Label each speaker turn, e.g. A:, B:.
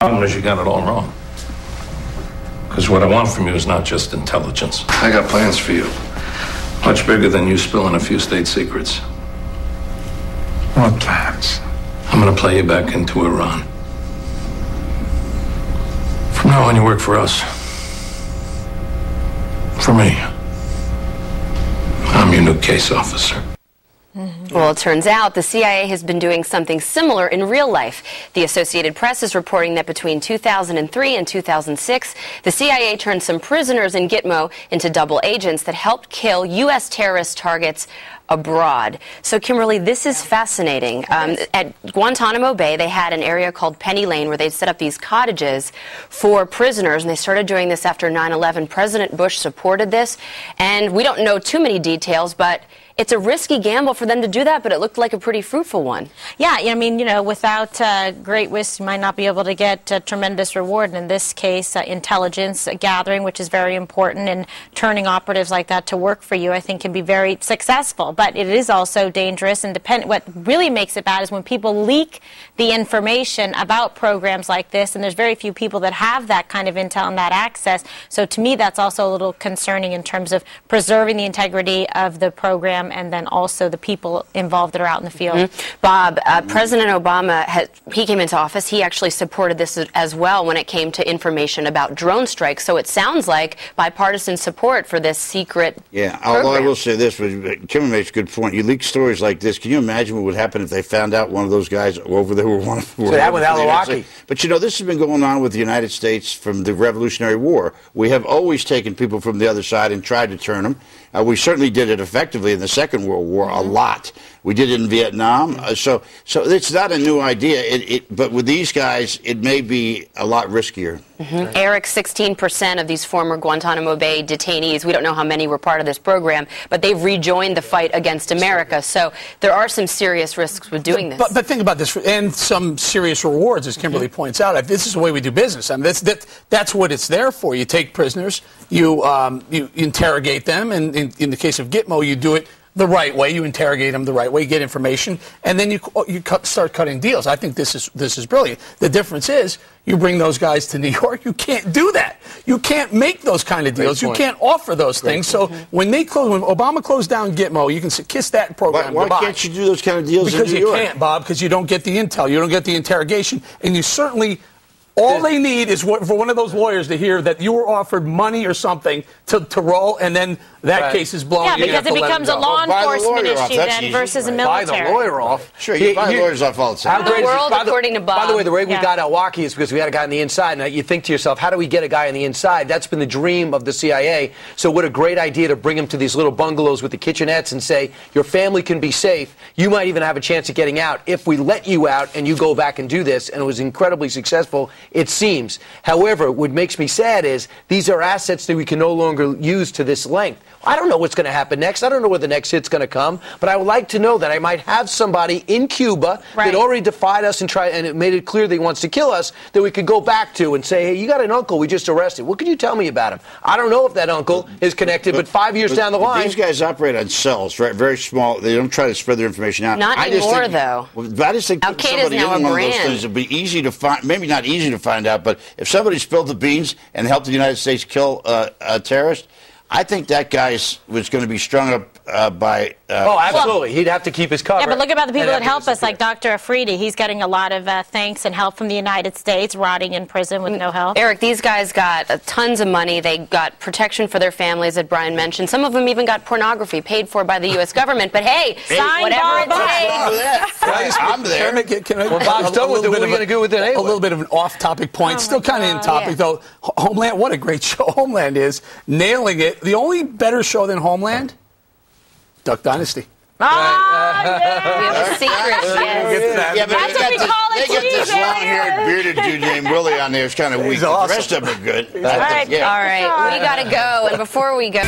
A: Problem is, you got it all wrong. Because what I want from you is not just intelligence. I got plans for you. Much bigger than you spilling a few state secrets.
B: What plans?
A: I'm going to play you back into Iran. From now on, you work for us. For me. I'm your new case officer.
C: Well, it turns out the CIA has been doing something similar in real life. The Associated Press is reporting that between 2003 and 2006, the CIA turned some prisoners in Gitmo into double agents that helped kill U.S. terrorist targets abroad. So, Kimberly, this is fascinating. At Guantanamo Bay, they had an area called Penny Lane where they'd set up these cottages for prisoners, and they started doing this after 9/11. President Bush supported this, and we don't know too many details, but it's a risky gamble for them to do that, but it looked like a pretty fruitful one.
D: Yeah, I mean, you know, without great risk, you might not be able to get tremendous reward. And in this case, intelligence gathering, which is very important, and turning operatives like that to work for you, I think, can be very successful. But it is also dangerous. And what really makes it bad is when people leak the information about programs like this, and there's very few people that have that kind of intel and that access. So to me, that's also a little concerning in terms of preserving the integrity of the program and then also the people involved that are out in the field.
C: Bob, President Obama, he came into office. He actually supported this as well when it came to information about drone strikes. So it sounds like bipartisan support for this secret
E: program.
C: Although
E: I will say this, Kim makes a good point. You leak stories like this. Can you imagine what would happen if they found out one of those guys over there were one of them?
F: So that with Al-Awlaki.
E: But, you know, this has been going on with the United States from the Revolutionary War. We have always taken people from the other side and tried to turn them. We certainly did it effectively in the Second World War, a lot. We did it in Vietnam. So it's not a new idea. But with these guys, it may be a lot riskier.
C: Eric, 16% of these former Guantanamo Bay detainees, we don't know how many were part of this program, but they've rejoined the fight against America. So there are some serious risks with doing this.
B: But think about this, and some serious rewards, as Kimberly points out. This is the way we do business. I mean, that's what it's there for. You take prisoners, you interrogate them, and in the case of Gitmo, you do it the right way. You interrogate them the right way, get information, and then you start cutting deals. I think this is brilliant. The difference is you bring those guys to New York. You can't do that. You can't make those kind of deals. You can't offer those things. So when Obama closed down Gitmo, you can kiss that program
E: Why
B: goodbye.
E: can't you do those kind of deals in New York?
B: Because you can't, Bob, because you don't get the intel. You don't get the interrogation. And you certainly... All they need is for one of those lawyers to hear that you were offered money or something to roll, and then that case is blown.
D: Yeah, because it becomes a law enforcement issue then versus a military.
F: Buy the lawyer off.
E: Sure, you buy lawyers off all the time.
C: The world, according to Bob.
F: By the way, the way we got Al-Awlaki is because we had a guy on the inside. And you think to yourself, how do we get a guy on the inside? That's been the dream of the CIA. So what a great idea to bring him to these little bungalows with the kitchenettes and say, your family can be safe. You might even have a chance of getting out if we let you out and you go back and do this. And it was incredibly successful, it seems. However, what makes me sad is these are assets that we can no longer use to this length. I don't know what's going to happen next. I don't know where the next hit's going to come. But I would like to know that I might have somebody in Cuba that already defied us and it made it clear that he wants to kill us, that we could go back to and say, hey, you got an uncle we just arrested. What could you tell me about him? I don't know if that uncle is connected, but 5 years down the line.
E: These guys operate on cells, right? Very small. They don't try to spread their information out.
C: Not anymore, though.
E: I just think somebody in one of those things would be easy to find. Maybe not easy to find out, but if somebody spilled the beans and helped the United States kill a terrorist, I think that guy was going to be strung up by...
F: oh, absolutely. He'd have to keep his cover.
D: Yeah, but look about the people that help us, like Dr. Afridi. He's getting a lot of thanks and help from the United States, rotting in prison with no help.
C: Eric, these guys got tons of money. They got protection for their families, that Brian mentioned. Some of them even got pornography paid for by the U.S. government. But hey, whatever it takes.
E: I'm there.
F: When Bob's done with it, what are we going to do with it anyway?
B: A little bit of an off-topic point. Still kind of in topic, though. Homeland, what a great show Homeland is. Nailing it. The only better show than Homeland, Duck Dynasty.
C: We have a secret. Yes.
E: Yeah, but
D: That's what we call it.
E: They got this long-haired, bearded dude named Willie on there. It's kind of weak.
B: Awesome.
E: The rest of them are good.
C: All right. We got to go. And before we go...